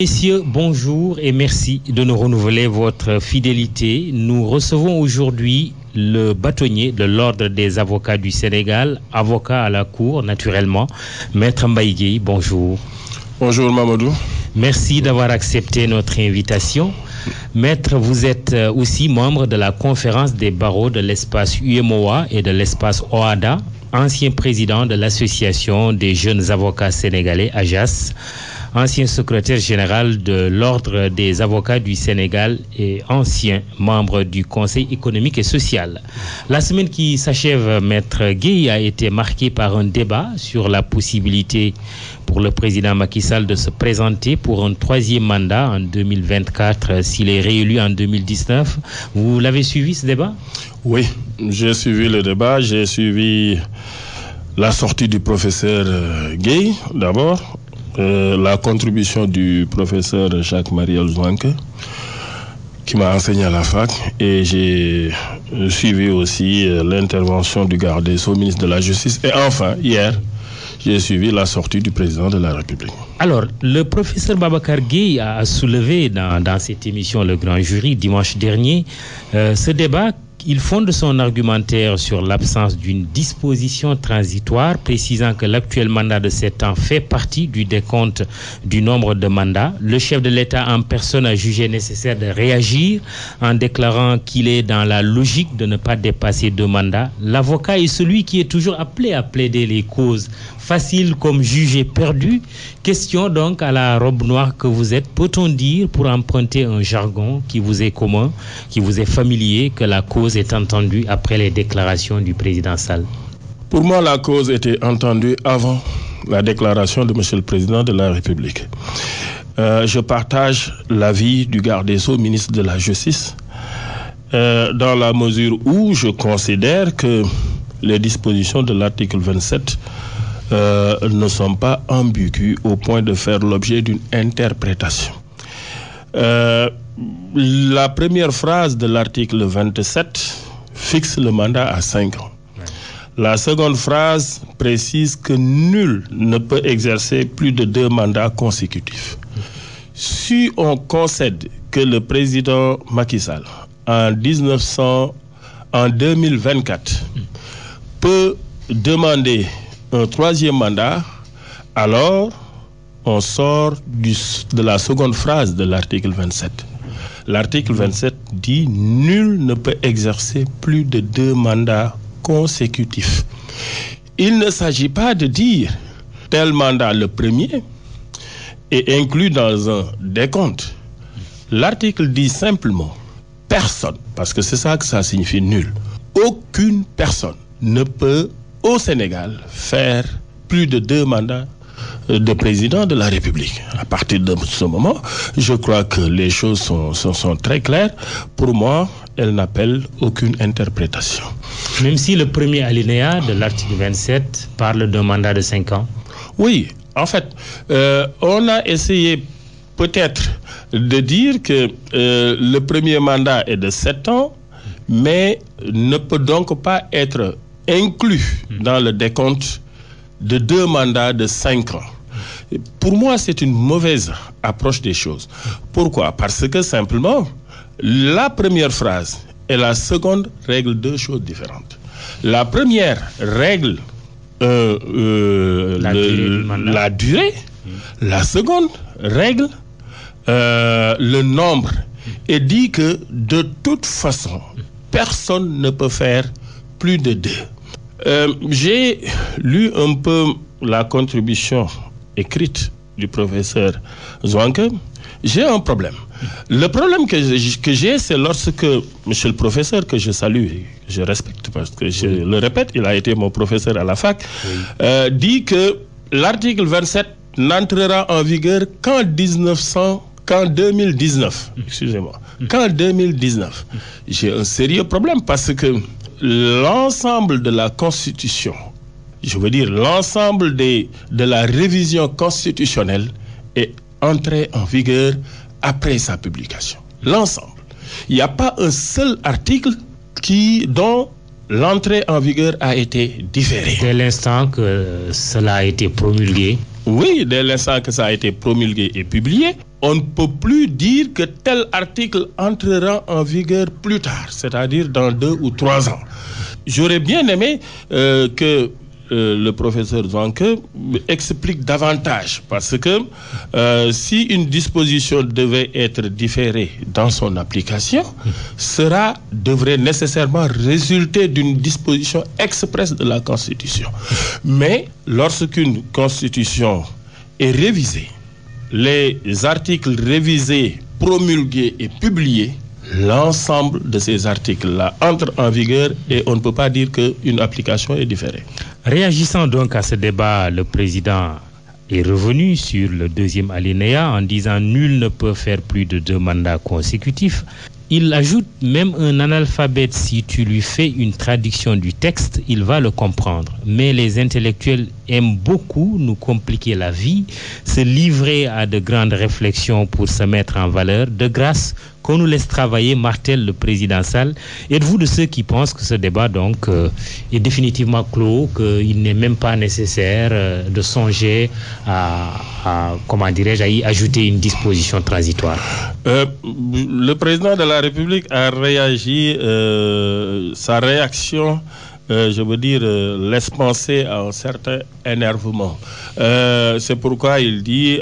Messieurs, bonjour et merci de nous renouveler votre fidélité. Nous recevons aujourd'hui le bâtonnier de l'Ordre des avocats du Sénégal, avocat à la Cour, naturellement, Maître Mbaye Gueye. Bonjour. Bonjour Mamadou. Merci d'avoir accepté notre invitation. Maître, vous êtes aussi membre de la conférence des barreaux de l'espace UMOA et de l'espace OADA, ancien président de l'Association des jeunes avocats sénégalais, AJAS, ancien secrétaire général de l'Ordre des avocats du Sénégal et ancien membre du Conseil économique et social. La semaine qui s'achève, Maître Gueye, a été marquée par un débat sur la possibilité pour le président Macky Sall de se présenter pour un troisième mandat en 2024 s'il est réélu en 2019. Vous l'avez suivi ce débat? Oui, j'ai suivi le débat, j'ai suivi la sortie du professeur Gueye d'abord. La contribution du professeur Jacques-Mariel Zouanke qui m'a enseigné à la fac, et j'ai suivi aussi l'intervention du garde des Sceaux, ministre de la Justice, et enfin hier j'ai suivi la sortie du président de la République. Alors, le professeur Babacar Gueye a soulevé dans cette émission Le Grand Jury dimanche dernier ce débat. Il fonde son argumentaire sur l'absence d'une disposition transitoire précisant que l'actuel mandat de 7 ans fait partie du décompte du nombre de mandats. Le chef de l'État en personne a jugé nécessaire de réagir en déclarant qu'il est dans la logique de ne pas dépasser 2 mandats. L'avocat est celui qui est toujours appelé à plaider les causes faciles comme jugées perdues. Question donc à la robe noire que vous êtes. Peut-on dire, pour emprunter un jargon qui vous est commun, qui vous est familier, que la cause est entendue après les déclarations du président Sall? Pour moi, la cause était entendue avant la déclaration de M. le Président de la République. Je partage l'avis du garde des Sceaux, ministre de la Justice, dans la mesure où je considère que les dispositions de l'article 27 ne sont pas ambiguës au point de faire l'objet d'une interprétation. La première phrase de l'article 27 fixe le mandat à 5 ans. La seconde phrase précise que nul ne peut exercer plus de 2 mandats consécutifs. Si on concède que le président Macky Sall, en 2024, peut demander un troisième mandat, alors on sort de la seconde phrase de l'article 27. L'article 27 dit « Nul ne peut exercer plus de 2 mandats consécutifs ». Il ne s'agit pas de dire tel mandat, le premier, est inclus dans un décompte. L'article dit simplement « Personne », parce que c'est ça que ça signifie, nul. Aucune personne ne peut au Sénégal faire plus de 2 mandats de président de la République. À partir de ce moment, je crois que les choses sont très claires. Pour moi, elles n'appellent aucune interprétation. Même si le premier alinéa de l'article 27 parle d'un mandat de 5 ans? Oui, en fait, on a essayé peut-être de dire que le premier mandat est de 7 ans, mais ne peut donc pas être inclus dans le décompte de 2 mandats de 5 ans. Pour moi, c'est une mauvaise approche des choses. Pourquoi? Parce que simplement, la première phrase et la seconde règlent 2 choses différentes. La première règle la durée. La seconde règle le nombre et dit que de toute façon, personne ne peut faire plus de 2. J'ai lu un peu la contribution écrite du professeur Zouanke. J'ai un problème. Le problème que j'ai, c'est lorsque monsieur le professeur, que je salue et je respecte, parce que je le répète, il a été mon professeur à la fac, dit que l'article 27 n'entrera en vigueur qu'en 2019. Excusez-moi. Qu'en 2019. J'ai un sérieux problème parce que l'ensemble de la Constitution, je veux dire l'ensemble de la révision constitutionnelle est entré en vigueur après sa publication. L'ensemble. Il n'y a pas un seul article dont l'entrée en vigueur a été différée. Dès l'instant que cela a été promulgué, Oui, dès l'instant que ça a été promulgué et publié, on ne peut plus dire que tel article entrera en vigueur plus tard, c'est-à-dire dans 2 ou 3 ans. J'aurais bien aimé que le professeur Zwanke explique davantage, parce que si une disposition devait être différée dans son application, devrait nécessairement résulter d'une disposition expresse de la Constitution. Mais lorsqu'une Constitution est révisée, les articles révisés, promulgués et publiés, l'ensemble de ces articles-là entrent en vigueur et on ne peut pas dire qu'une application est différée. Réagissant donc à ce débat, le président est revenu sur le 2e alinéa en disant « Nul ne peut faire plus de 2 mandats consécutifs ». Il ajoute même un analphabète, si tu lui fais une traduction du texte, il va le comprendre. Mais les intellectuels aiment beaucoup nous compliquer la vie, se livrer à de grandes réflexions pour se mettre en valeur. De grâce, qu'on nous laisse travailler, martèle le président Sall. Êtes-vous de ceux qui pensent que ce débat donc est définitivement clos, qu'il n'est même pas nécessaire de songer à y ajouter une disposition transitoire? Le président de la République a réagi, sa réaction, laisse penser à un certain énervement. C'est pourquoi il dit,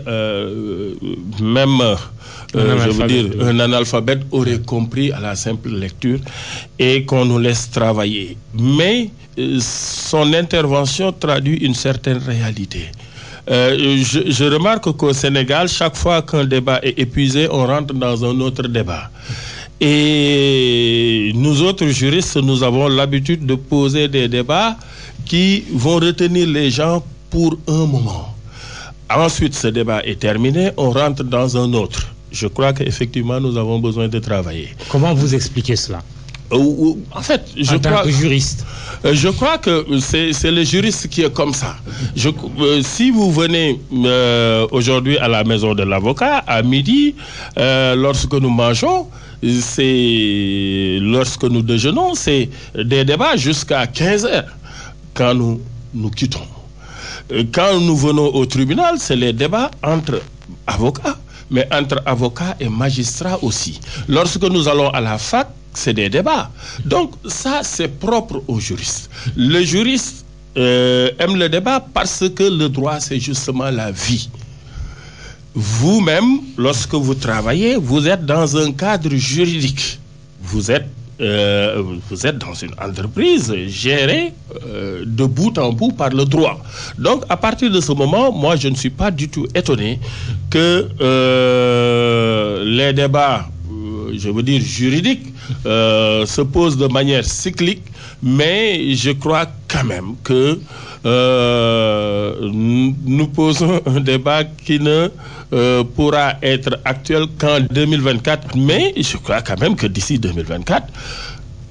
un analphabète aurait compris à la simple lecture et qu'on nous laisse travailler. Mais son intervention traduit une certaine réalité. Je remarque qu'au Sénégal, chaque fois qu'un débat est épuisé, on rentre dans un autre débat. Et nous autres juristes, nous avons l'habitude de poser des débats qui vont retenir les gens pour un moment. Ensuite, ce débat est terminé, on rentre dans un autre. Je crois qu'effectivement, nous avons besoin de travailler. Comment vous expliquez cela? En fait, en tant que juriste, je crois que c'est le juriste qui est comme ça. Si vous venez aujourd'hui à la maison de l'avocat, à midi, lorsque nous mangeons, lorsque nous déjeunons, c'est des débats jusqu'à 15 heures quand nous quittons. Quand nous venons au tribunal, c'est les débats entre avocats, mais entre avocats et magistrats aussi. Lorsque nous allons à la fac, c'est des débats. Donc ça, c'est propre aux juristes. Le juriste aime le débat parce que le droit, c'est justement la vie. Vous-même, lorsque vous travaillez, vous êtes dans un cadre juridique. Vous êtes dans une entreprise gérée de bout en bout par le droit. Donc, à partir de ce moment, moi, je ne suis pas du tout étonné que les débats, juridiques, se posent de manière cyclique, mais je crois quand même que nous posons un débat qui ne pourra être actuel qu'en 2024, mais je crois quand même que d'ici 2024,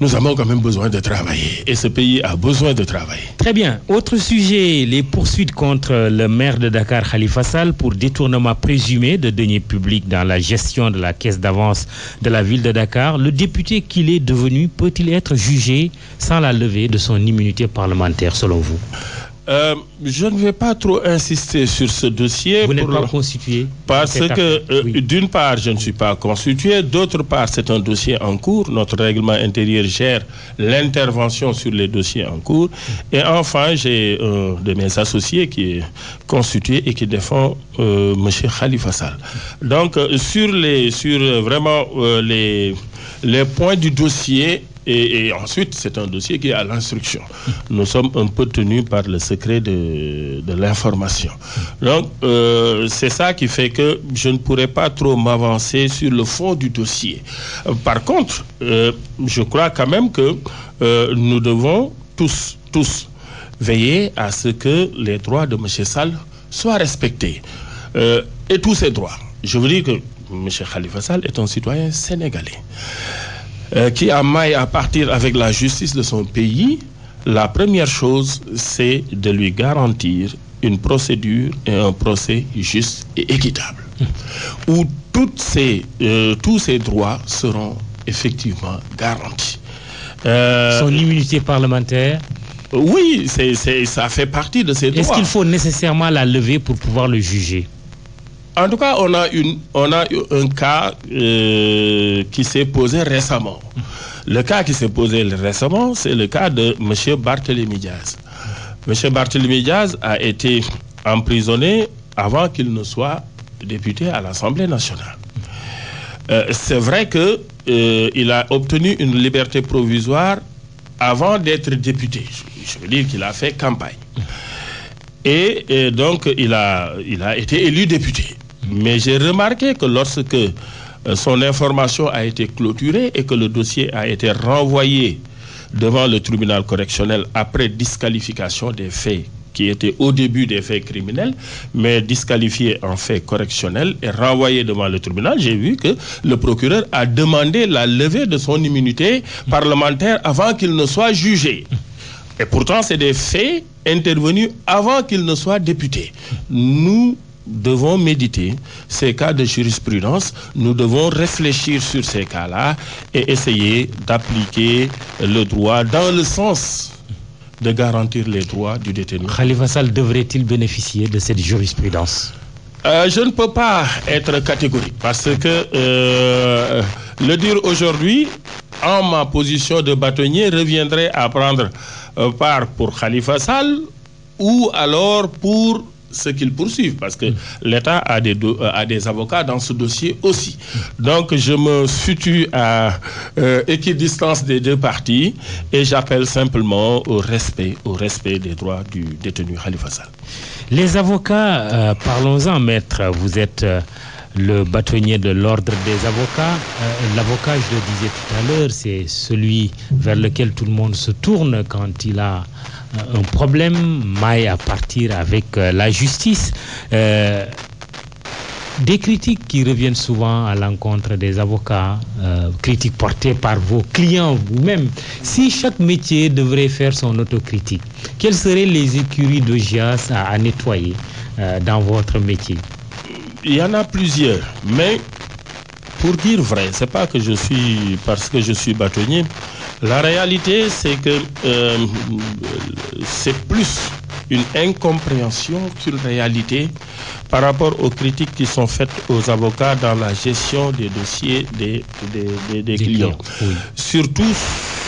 nous avons quand même besoin de travailler et ce pays a besoin de travailler. Très bien. Autre sujet, les poursuites contre le maire de Dakar, Khalifa Sall, pour détournement présumé de deniers publics dans la gestion de la caisse d'avance de la ville de Dakar. Le député qu'il est devenu peut-il être jugé sans la levée de son immunité parlementaire, selon vous? Je ne vais pas trop insister sur ce dossier. Vous n'êtes pas constitué? Parce que, d'une part, je ne suis pas constitué. D'autre part, c'est un dossier en cours. Notre règlement intérieur gère l'intervention sur les dossiers en cours. Et enfin, j'ai un de mes associés qui est constitué et qui défend M. Khalifa Sall. Donc, sur vraiment les points du dossier, et ensuite, c'est un dossier qui est à l'instruction. Nous sommes un peu tenus par le secret de l'information. Donc, c'est ça qui fait que je ne pourrais pas trop m'avancer sur le fond du dossier. Par contre, je crois quand même que nous devons tous veiller à ce que les droits de M. Sall soient respectés. Et tous ces droits. Je veux dire que M. Khalifa Sall est un citoyen sénégalais. Qui a maille à partir avec la justice de son pays. La première chose, c'est de lui garantir une procédure et un procès juste et équitable, où tous ces droits seront effectivement garantis. Son immunité parlementaire? Oui, ça fait partie de ses droits. Est-ce qu'il faut nécessairement la lever pour pouvoir le juger? En tout cas, on a un cas qui s'est posé récemment. Le cas qui s'est posé récemment, c'est le cas de M. Barthélémy Diaz. M. Barthélémy Diaz a été emprisonné avant qu'il ne soit député à l'Assemblée nationale. C'est vrai qu'il a obtenu une liberté provisoire avant d'être député. Je veux dire qu'il a fait campagne. Et donc, il a été élu député. Mais j'ai remarqué que lorsque son information a été clôturée et que le dossier a été renvoyé devant le tribunal correctionnel après disqualification des faits qui étaient au début des faits criminels, mais disqualifiés en faits correctionnels et renvoyés devant le tribunal, j'ai vu que le procureur a demandé la levée de son immunité parlementaire avant qu'il ne soit jugé. Et pourtant, c'est des faits intervenus avant qu'il ne soit député. Nous devons méditer ces cas de jurisprudence, nous devons réfléchir sur ces cas-là et essayer d'appliquer le droit dans le sens de garantir les droits du détenu. Khalifa Sall devrait-il bénéficier de cette jurisprudence? Je ne peux pas être catégorique parce que le dire aujourd'hui, en ma position de bâtonnier, reviendrait à prendre part pour Khalifa Sall ou alors pour ce qu'ils poursuivent, parce que l'État a des avocats dans ce dossier aussi. Donc je me situe à équidistance des deux parties et j'appelle simplement au respect des droits du détenu Khalifa Sall. Les avocats, parlons-en, maître, vous êtes le bâtonnier de l'ordre des avocats. L'avocat, je le disais tout à l'heure, c'est celui vers lequel tout le monde se tourne quand il a un problème, maille à partir avec la justice. Des critiques qui reviennent souvent à l'encontre des avocats, critiques portées par vos clients vous-même. Si chaque métier devrait faire son autocritique, quelles seraient les écuries d'Augias à nettoyer dans votre métier? Il y en a plusieurs, mais pour dire vrai, c'est pas que parce que je suis bâtonnier. La réalité, c'est que c'est plus une incompréhension qu'une réalité par rapport aux critiques qui sont faites aux avocats dans la gestion des dossiers des clients. Oui. Surtout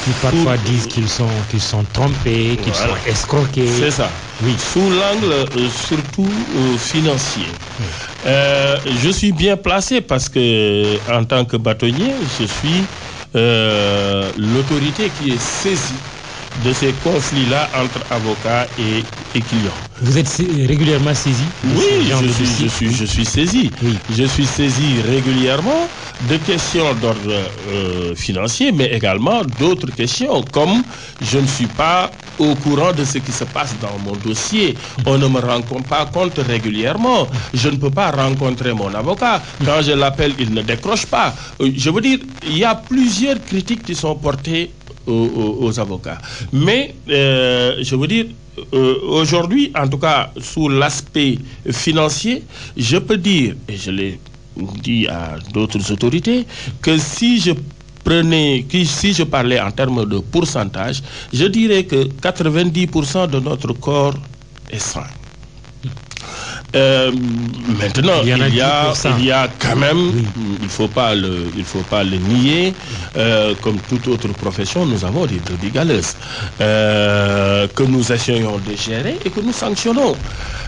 qui parfois disent qu'ils sont trompés, qu'ils sont escroqués. C'est ça. Oui. Sous l'angle surtout financier. Je suis bien placé parce que en tant que bâtonnier, je suis l'autorité qui est saisie de ces conflits-là entre avocats et clients. Vous êtes régulièrement saisi? Oui, je suis saisi. Oui. Je suis saisi régulièrement de questions d'ordre financier, mais également d'autres questions, comme je ne suis pas au courant de ce qui se passe dans mon dossier. On ne me rend pas compte régulièrement. Je ne peux pas rencontrer mon avocat. Quand je l'appelle, il ne décroche pas. Je veux dire, il y a plusieurs critiques qui sont portées aux avocats. Mais, je veux dire, aujourd'hui, en tout cas, sous l'aspect financier, je peux dire, et je l'ai dit à d'autres autorités, que si je parlais en termes de pourcentage, je dirais que 90% de notre corps est sain. Maintenant, il y a quand même, il faut pas le nier, comme toute autre profession, nous avons des brebis galeuses que nous essayons de gérer et que nous sanctionnons.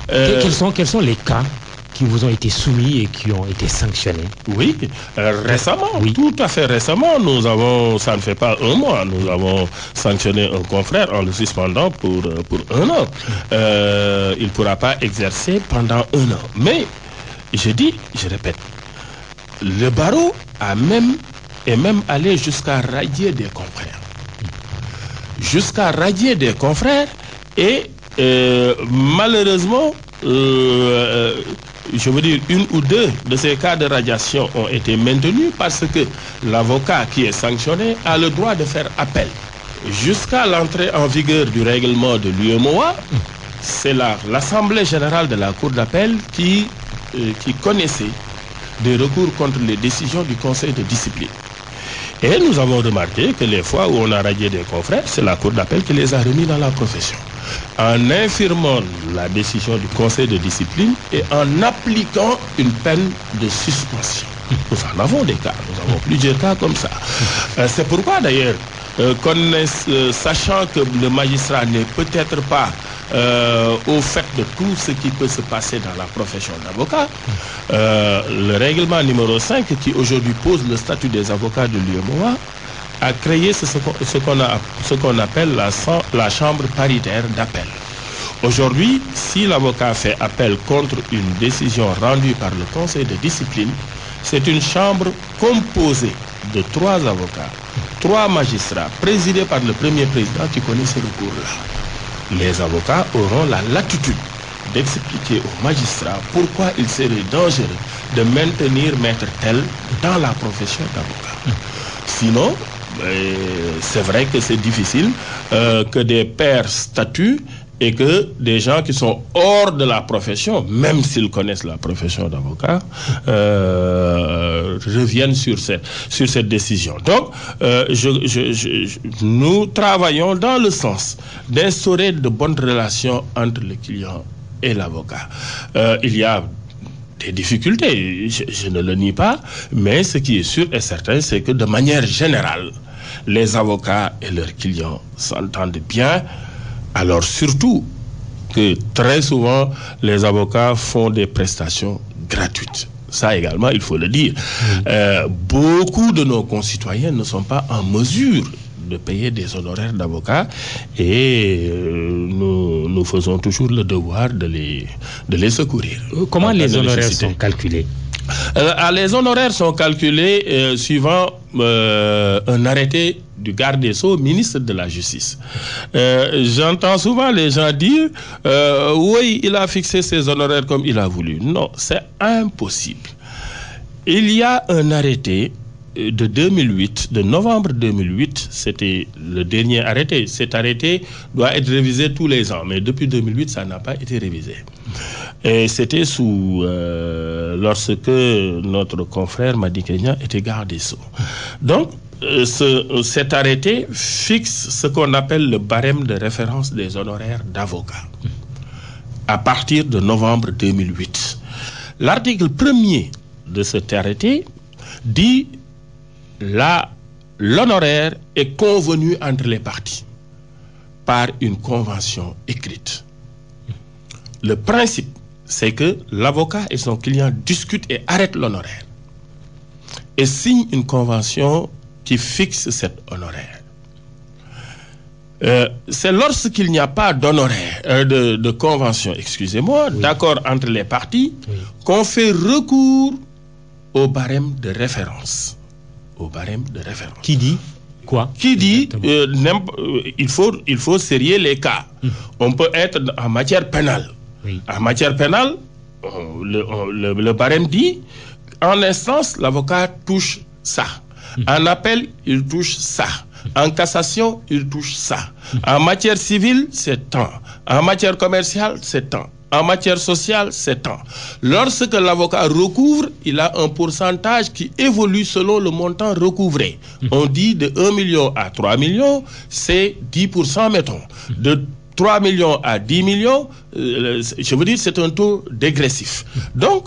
Quels sont les cas qui vous ont été soumis et qui ont été sanctionnés? Oui, récemment, oui. Tout à fait récemment, ça ne fait pas un mois, nous avons sanctionné un confrère en le suspendant pour 1 an. Il ne pourra pas exercer pendant 1 an. Mais, je répète, le barreau est même allé jusqu'à radier des confrères. Jusqu'à radier des confrères et malheureusement, je veux dire, 1 ou 2 de ces cas de radiation ont été maintenus parce que l'avocat qui est sanctionné a le droit de faire appel. Jusqu'à l'entrée en vigueur du règlement de l'UEMOA, c'est l'Assemblée générale de la Cour d'appel qui connaissait des recours contre les décisions du Conseil de discipline. Et nous avons remarqué que les fois où on a radié des confrères, c'est la Cour d'appel qui les a remis dans la profession. En infirmant la décision du conseil de discipline et en appliquant une peine de suspension. Nous en avons des cas, nous avons plusieurs cas comme ça. C'est pourquoi d'ailleurs, sachant que le magistrat n'est peut-être pas au fait de tout ce qui peut se passer dans la profession d'avocat, le règlement numéro 5 qui aujourd'hui pose le statut des avocats de l'UEMOA a créé ce qu'on appelle la chambre paritaire d'appel. Aujourd'hui, si l'avocat fait appel contre une décision rendue par le conseil de discipline, c'est une chambre composée de 3 avocats, 3 magistrats, présidés par le premier président qui connaît ce recours-là. Les avocats auront la latitude d'expliquer aux magistrats pourquoi il serait dangereux de maintenir maître tel dans la profession d'avocat. Sinon, c'est vrai que c'est difficile que des pairs statuent et que des gens qui sont hors de la profession, même s'ils connaissent la profession d'avocat, reviennent sur cette décision. Donc, nous travaillons dans le sens d'instaurer de bonnes relations entre le client et l'avocat. Il y a des difficultés, je ne le nie pas, mais ce qui est sûr et certain, c'est que de manière générale, les avocats et leurs clients s'entendent bien. Alors surtout que très souvent, les avocats font des prestations gratuites. Ça également, il faut le dire. Beaucoup de nos concitoyens ne sont pas en mesure de payer des honoraires d'avocats et nous faisons toujours le devoir de les secourir. Comment les honoraires sont calculés? Les honoraires sont calculés suivant un arrêté du garde des Sceaux, ministre de la Justice. J'entends souvent les gens dire oui, il a fixé ses honoraires comme il a voulu. Non, c'est impossible. Il y a un arrêté de 2008, de novembre 2008, c'était le dernier arrêté. Cet arrêté doit être révisé tous les ans, mais depuis 2008, ça n'a pas été révisé. Et c'était lorsque notre confrère Madi Kenya était garde des Sceaux. Donc, cet arrêté fixe ce qu'on appelle le barème de référence des honoraires d'avocat à partir de novembre 2008. L'article 1er de cet arrêté dit l'honoraire est convenu entre les parties par une convention écrite. Le principe, c'est que l'avocat et son client discutent et arrêtent l'honoraire et signent une convention qui fixe cet honoraire. C'est lorsqu'il n'y a pas d'honoraire, de convention, excusez-moi, oui, d'accord entre les parties, oui, qu'on fait recours au barème de référence. Au barème de référence. Qui dit quoi? Qui dit il faut sérier les cas. On peut être en matière pénale. Oui. En matière pénale, le barème dit en instance, l'avocat touche ça. En appel, il touche ça. En cassation, il touche ça. En matière civile, c'est tant. En matière commerciale, c'est tant. En matière sociale, c'est tant. Lorsque l'avocat recouvre, il a un pourcentage qui évolue selon le montant recouvré. On dit de 1 million à 3 millions, c'est 10%, mettons. De 3 millions à 10 millions, je veux dire, c'est un taux dégressif. Donc,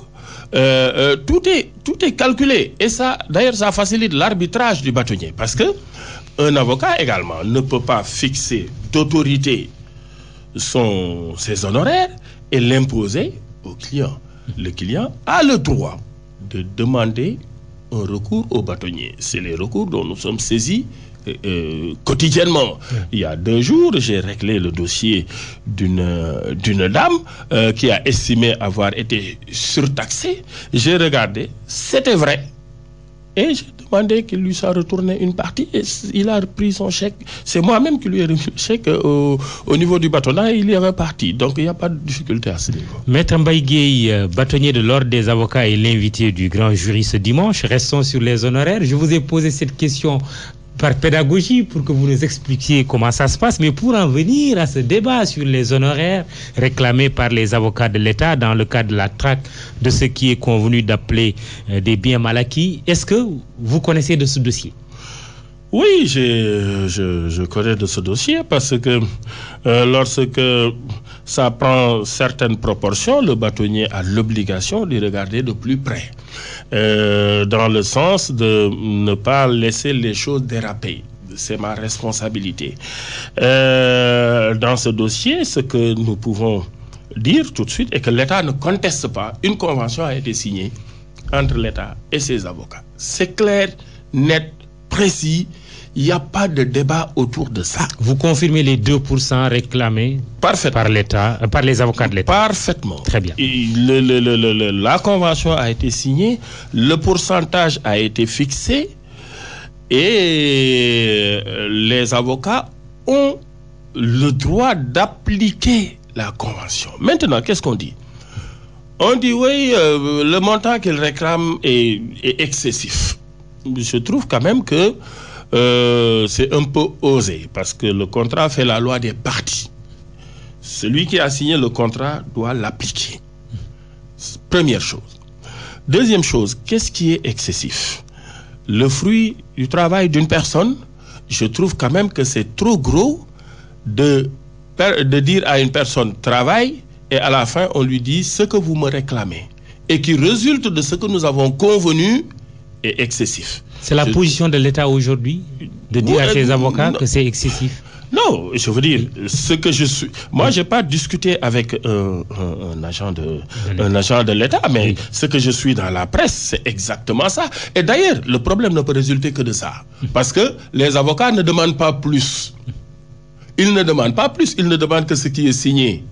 tout est calculé. Et ça, d'ailleurs, ça facilite l'arbitrage du bâtonnier. Parce que un avocat également ne peut pas fixer d'autorité ses honoraires et l'imposer au client. Le client a le droit de demander un recours au bâtonnier. C'est les recours dont nous sommes saisis quotidiennement. Il y a 2 jours, j'ai réglé le dossier d'une dame qui a estimé avoir été surtaxée. J'ai regardé, c'était vrai. Et j'ai demandé qu'il lui soit retourné une partie et il a repris son chèque. C'est moi-même qui lui ai remis le chèque au niveau du bâtonnat et il est reparti. Donc il n'y a pas de difficulté à ce niveau. Maître Mbaye Gueye, bâtonnier de l'Ordre des avocats et l'invité du grand jury ce dimanche, restons sur les honoraires. Je vous ai posé cette question par pédagogie pour que vous nous expliquiez comment ça se passe, mais pour en venir à ce débat sur les honoraires réclamés par les avocats de l'État dans le cadre de la traque de ce qui est convenu d'appeler des biens mal acquis, est-ce que vous connaissez de ce dossier? Oui, je connais de ce dossier parce que lorsque ça prend certaines proportions, le bâtonnier a l'obligation de regarder de plus près, dans le sens de ne pas laisser les choses déraper. C'est ma responsabilité. Dans ce dossier, ce que nous pouvons dire tout de suite est que l'État ne conteste pas. Une convention a été signée entre l'État et ses avocats. C'est clair, net, précis. Il n'y a pas de débat autour de ça. Vous confirmez les 2% réclamés par l'État, par les avocats de l'État? Parfaitement. Très bien. La convention a été signée, le pourcentage a été fixé et les avocats ont le droit d'appliquer la convention. Maintenant, qu'est-ce qu'on dit? On dit oui, le montant qu'ils réclament est excessif. Je trouve quand même que c'est un peu osé parce que le contrat fait la loi des parties. Celui qui a signé le contrat doit l'appliquer. Première chose. Deuxième chose, qu'est-ce qui est excessif? Le fruit du travail d'une personne, je trouve quand même que c'est trop gros de dire à une personne travaille et à la fin on lui dit ce que vous me réclamez et qui résulte de ce que nous avons convenu est excessif. C'est la position de l'État aujourd'hui de dire à ses avocats que c'est excessif? Non, je veux dire, ce que je suis... Moi, je n'ai pas discuté avec un agent de l'État, mais ce que je suis dans la presse, c'est exactement ça. Et d'ailleurs, le problème ne peut résulter que de ça. Parce que les avocats ne demandent pas plus. Ils ne demandent pas plus, ils ne demandent que ce qui est signé.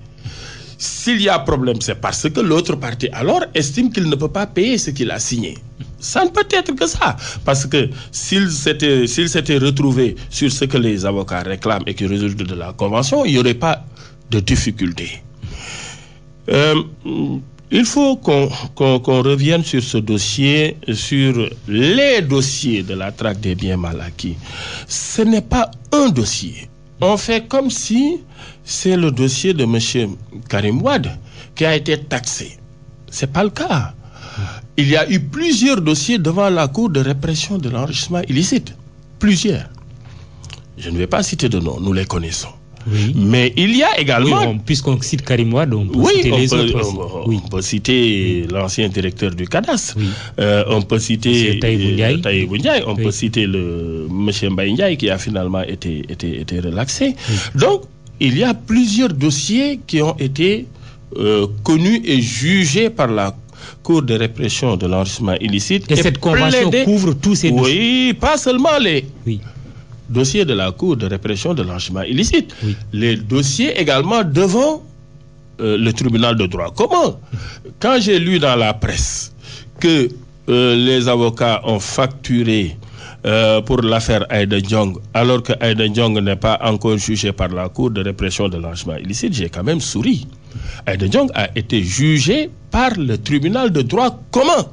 S'il y a problème, c'est parce que l'autre partie alors estime qu'il ne peut pas payer ce qu'il a signé. Ça ne peut être que ça. Parce que s'il s'était retrouvé sur ce que les avocats réclament et qui résulte de la convention, il n'y aurait pas de difficulté. Il faut qu'on revienne sur ce dossier, sur les dossiers de la traque des biens mal acquis. Ce n'est pas un dossier. On fait comme si c'est le dossier de M. Karim Wade qui a été taxé. Ce n'est pas le cas. Il y a eu plusieurs dossiers devant la Cour de répression de l'enrichissement illicite. Plusieurs. Je ne vais pas citer de noms, nous les connaissons. Oui. Mais il y a également... Oui, puisqu'on cite Karim Wade, on peut citer les autres aussi. On peut citer l'ancien directeur du cadastre. Oui. On peut citer Taïbou Ndiaye. On peut citer M. Mbaye Ndiaye qui a finalement été relaxé. Oui. Donc, il y a plusieurs dossiers qui ont été connus et jugés par la Cour de répression de l'enrichissement illicite. Et cette convention couvre tous ces dossiers? Oui, pas seulement les dossiers de la Cour de répression de l'enrichissement illicite. Oui. Les dossiers également devant le tribunal de droit commun. Quand j'ai lu dans la presse que les avocats ont facturé pour l'affaire Aïda Ndiong, alors que Aïda Ndiong n'est pas encore jugé par la Cour de répression de l'enrichissement illicite, j'ai quand même souri. Aïda Ndiong a été jugé par le tribunal de droit commun,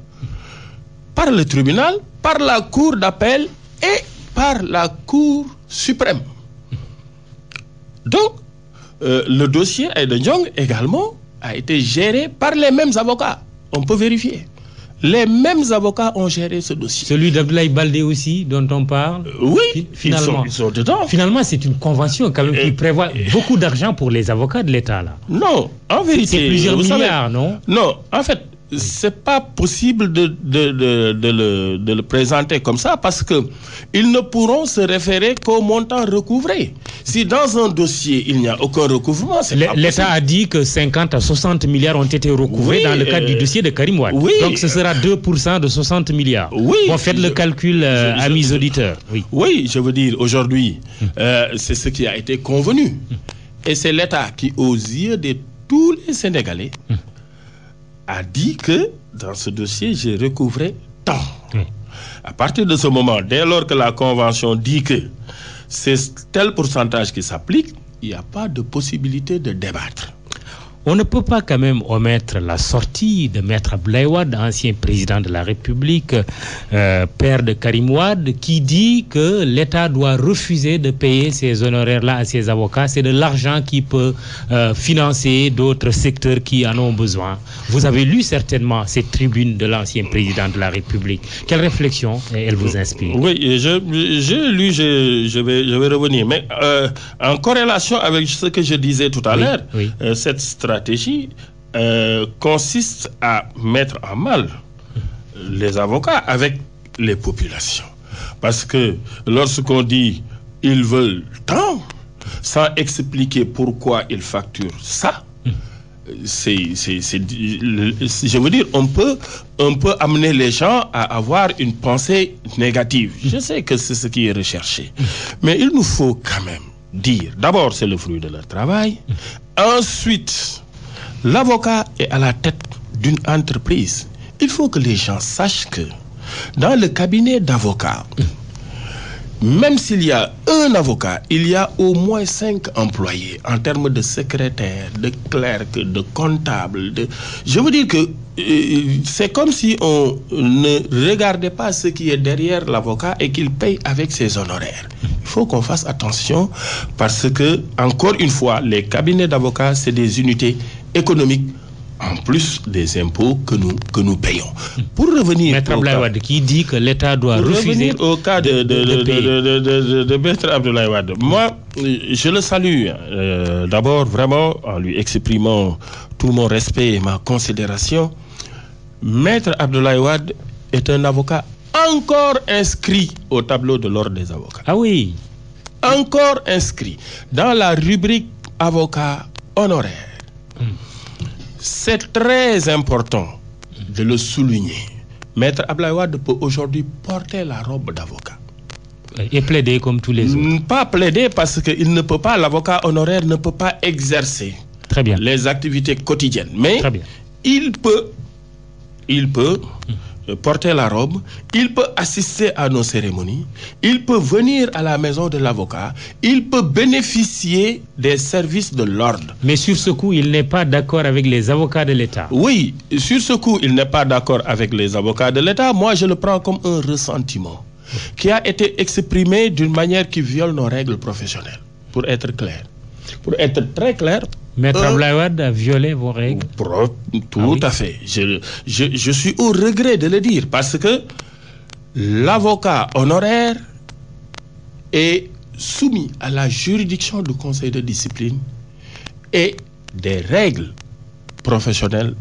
par le tribunal, par la Cour d'appel et par la Cour suprême. Donc, le dossier Aïda Ndiong également a été géré par les mêmes avocats. On peut vérifier. Les mêmes avocats ont géré ce dossier. Celui d'Abdoulaye Baldé aussi, dont on parle? Oui, finalement, ils sont dedans. Finalement, c'est une convention quand même qui prévoit beaucoup d'argent pour les avocats de l'État, là. Non, en vérité... C'est plusieurs milliards, non? Non, en fait, c'est pas possible de le présenter comme ça parce que ils ne pourront se référer qu'au montant recouvré. Si dans un dossier il n'y a aucun recouvrement, c'est pas possible. L'État a dit que 50 à 60 milliards ont été recouvrés dans le cadre du dossier de Karim Wade. Oui, donc ce sera 2% de 60 milliards. Oui. Bon, faites le calcul, amis auditeurs. Oui, je veux dire, aujourd'hui, c'est ce qui a été convenu. Et c'est l'État qui, aux yeux de tous les Sénégalais, a dit que dans ce dossier, j'ai recouvré tant. À partir de ce moment, dès lors que la Convention dit que c'est tel pourcentage qui s'applique, il n'y a pas de possibilité de débattre. On ne peut pas quand même omettre la sortie de Maître Abdoulaye Wade, ancien président de la République, père de Karim Wade, qui dit que l'État doit refuser de payer ces honoraires-là à ses avocats. C'est de l'argent qui peut financer d'autres secteurs qui en ont besoin. Vous avez lu certainement cette tribune de l'ancien président de la République. Quelle réflexion elle vous inspire? Oui, j'ai lu, je vais revenir. Mais en corrélation avec ce que je disais tout à l'heure, cette stratégie consiste à mettre en mal les avocats avec les populations. Parce que lorsqu'on dit ils veulent tant, sans expliquer pourquoi ils facturent ça, je veux dire, on peut amener les gens à avoir une pensée négative. Je sais que c'est ce qui est recherché. Mais il nous faut quand même dire, d'abord, c'est le fruit de leur travail. Ensuite, l'avocat est à la tête d'une entreprise. Il faut que les gens sachent que dans le cabinet d'avocats, même s'il y a un avocat, il y a au moins 5 employés en termes de secrétaire, de clerc, de comptable. Je veux dire que c'est comme si on ne regardait pas ce qui est derrière l'avocat et qu'il paye avec ses honoraires. Il faut qu'on fasse attention parce que, encore une fois, les cabinets d'avocats, c'est des unités économiques en plus des impôts que nous payons. Pour revenir Maître Abdoulaye Wade qui dit que l'État doit refuser au cas de Maître Abdoulaye Wade. Moi, je le salue d'abord vraiment en lui exprimant tout mon respect et ma considération. Maître Abdoulaye Wade est un avocat encore inscrit au tableau de l'ordre des avocats. Ah oui. Encore inscrit dans la rubrique avocat honoraire. C'est très important de le souligner. Maître Abdoulaye Wade peut aujourd'hui porter la robe d'avocat. Et plaider comme tous les autres. Pas plaider parce qu'il ne peut pas, l'avocat honoraire ne peut pas exercer les activités quotidiennes. Mais il peut porter la robe, il peut assister à nos cérémonies, il peut venir à la maison de l'avocat, il peut bénéficier des services de l'ordre. Mais sur ce coup, il n'est pas d'accord avec les avocats de l'État. Oui, sur ce coup, il n'est pas d'accord avec les avocats de l'État. Moi, je le prends comme un ressentiment qui a été exprimé d'une manière qui viole nos règles professionnelles, pour être clair. Pour être très clair, Maître Abdoulaye Wade a violé vos règles. Tout à fait. Je suis au regret de le dire parce que l'avocat honoraire est soumis à la juridiction du conseil de discipline et des règles professionnelles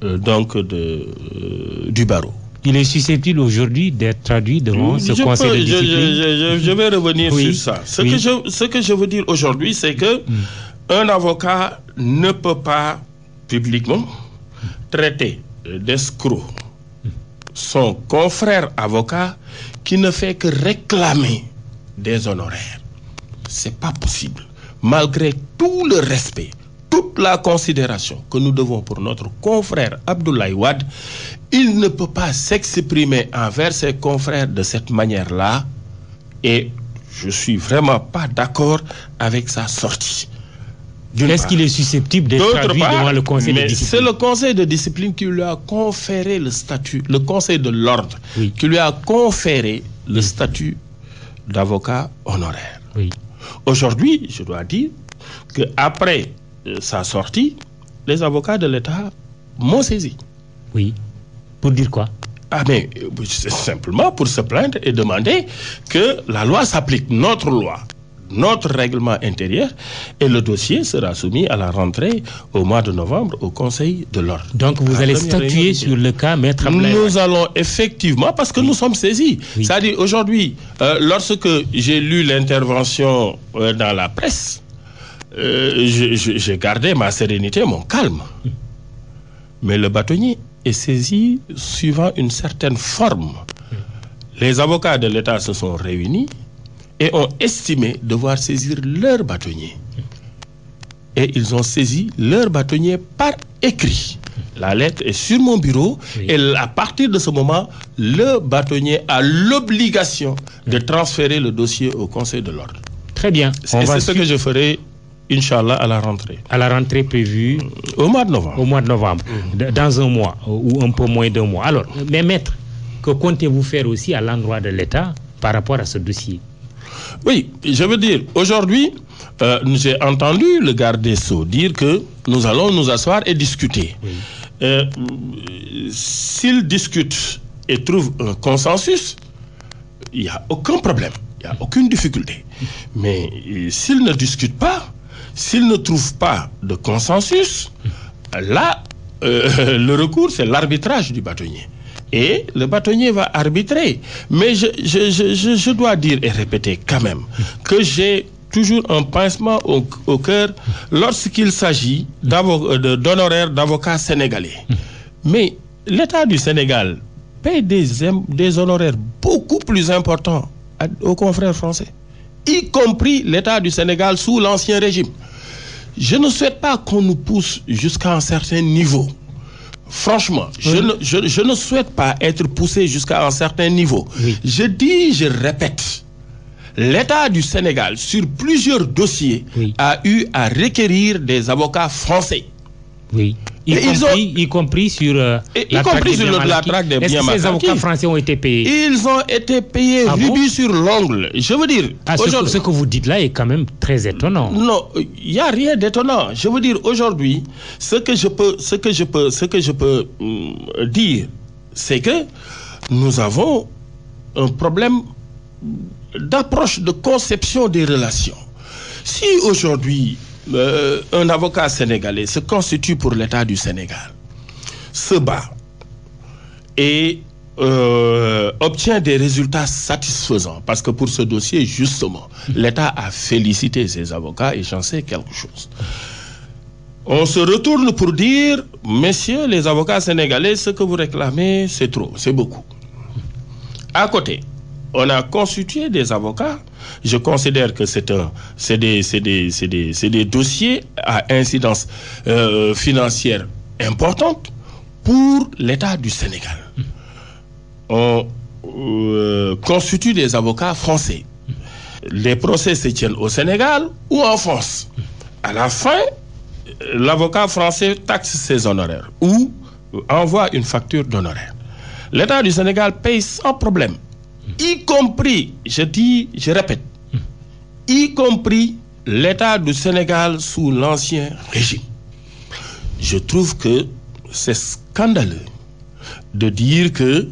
du barreau. Il est susceptible aujourd'hui d'être traduit devant ce conseil de discipline. Je vais revenir sur ça. Ce que je veux dire aujourd'hui, c'est que un avocat ne peut pas publiquement traiter d'escroc son confrère avocat qui ne fait que réclamer des honoraires. C'est pas possible. Malgré tout le respect, toute la considération que nous devons pour notre confrère Abdoulaye Wade, il ne peut pas s'exprimer envers ses confrères de cette manière-là et je suis vraiment pas d'accord avec sa sortie. Est-ce qu'il est susceptible d'être traduit devant le conseil de discipline? C'est le conseil de discipline qui lui a conféré le statut, le conseil de l'ordre, qui lui a conféré le statut d'avocat honoraire. Aujourd'hui, je dois dire qu'après sa sortie, les avocats de l'État m'ont saisi. Oui. Pour dire quoi? Mais c'est simplement pour se plaindre et demander que la loi s'applique, notre loi, notre règlement intérieur, et le dossier sera soumis à la rentrée au mois de novembre au Conseil de l'ordre. Donc vous allez statuer sur le cas Maître Abdoulaye Wade? Nous allons effectivement, parce que nous sommes saisis. C'est-à-dire aujourd'hui, lorsque j'ai lu l'intervention dans la presse, j'ai gardé ma sérénité, mon calme. Mais le bâtonnier est saisi suivant une certaine forme. Les avocats de l'État se sont réunis et ont estimé devoir saisir leur bâtonnier. Et ils ont saisi leur bâtonnier par écrit. La lettre est sur mon bureau et à partir de ce moment, le bâtonnier a l'obligation de transférer le dossier au Conseil de l'ordre. Très bien. C'est ce que je ferai Inch'Allah, à la rentrée. À la rentrée prévue au mois de novembre. Au mois de novembre, dans un mois ou un peu moins d'un mois. Alors, mais maître, que comptez-vous faire aussi à l'endroit de l'État par rapport à ce dossier? Oui, je veux dire, aujourd'hui, j'ai entendu le garde des Sceaux dire que nous allons nous asseoir et discuter. S'ils discutent et trouvent un consensus, il n'y a aucun problème, il n'y a aucune difficulté. Mais s'ils ne discutent pas, s'ils ne trouvent pas de consensus, là, le recours, c'est l'arbitrage du bâtonnier. Et le bâtonnier va arbitrer. Mais je dois dire et répéter quand même que j'ai toujours un pincement au cœur lorsqu'il s'agit d'honoraires d'avocats sénégalais. Mais l'État du Sénégal paye des honoraires beaucoup plus importants aux confrères français, y compris l'État du Sénégal sous l'Ancien Régime. Je ne souhaite pas qu'on nous pousse jusqu'à un certain niveau. Franchement, je ne souhaite pas être poussé jusqu'à un certain niveau. Oui. Je répète, l'État du Sénégal, sur plusieurs dossiers, a eu à requérir des avocats français. Oui. Y compris sur la traque des biens. Est-ce que ces avocats français ont été payés? Ils ont été payés rubis sur l'ongle. Je veux dire... ce que vous dites là est quand même très étonnant. Non, il n'y a rien d'étonnant. Je veux dire, aujourd'hui, ce que je peux dire, c'est que nous avons un problème d'approche, de conception des relations. Si aujourd'hui... un avocat sénégalais se constitue pour l'État du Sénégal, se bat et obtient des résultats satisfaisants, parce que pour ce dossier, justement, l'État a félicité ses avocats et j'en sais quelque chose. On se retourne pour dire, messieurs les avocats sénégalais, ce que vous réclamez, c'est trop, c'est beaucoup. À côté, on a constitué des avocats. Je considère que c'est des dossiers à incidence financière importante pour l'État du Sénégal. On constitue des avocats français. Les procès se tiennent au Sénégal ou en France. À la fin, l'avocat français taxe ses honoraires ou envoie une facture d'honoraires. L'État du Sénégal paye sans problème. Y compris, je répète, y compris l'État du Sénégal sous l'Ancien Régime. Je trouve que c'est scandaleux de dire que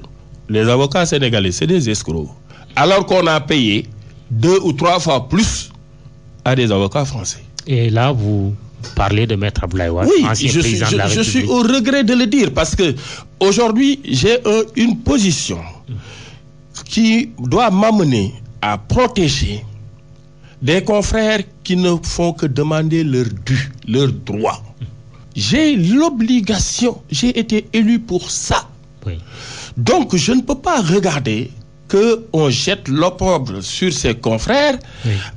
les avocats sénégalais, c'est des escrocs, alors qu'on a payé 2 ou 3 fois plus à des avocats français. Et là, vous parlez de Maître Abdoulaye Wade, ancien président de la République. Je suis au regret de le dire, parce que aujourd'hui, j'ai une position qui doit m'amener à protéger des confrères qui ne font que demander leur dû, leur droit. J'ai l'obligation, j'ai été élu pour ça. Oui. Donc je ne peux pas regarder qu'on jette l'opprobre sur ses confrères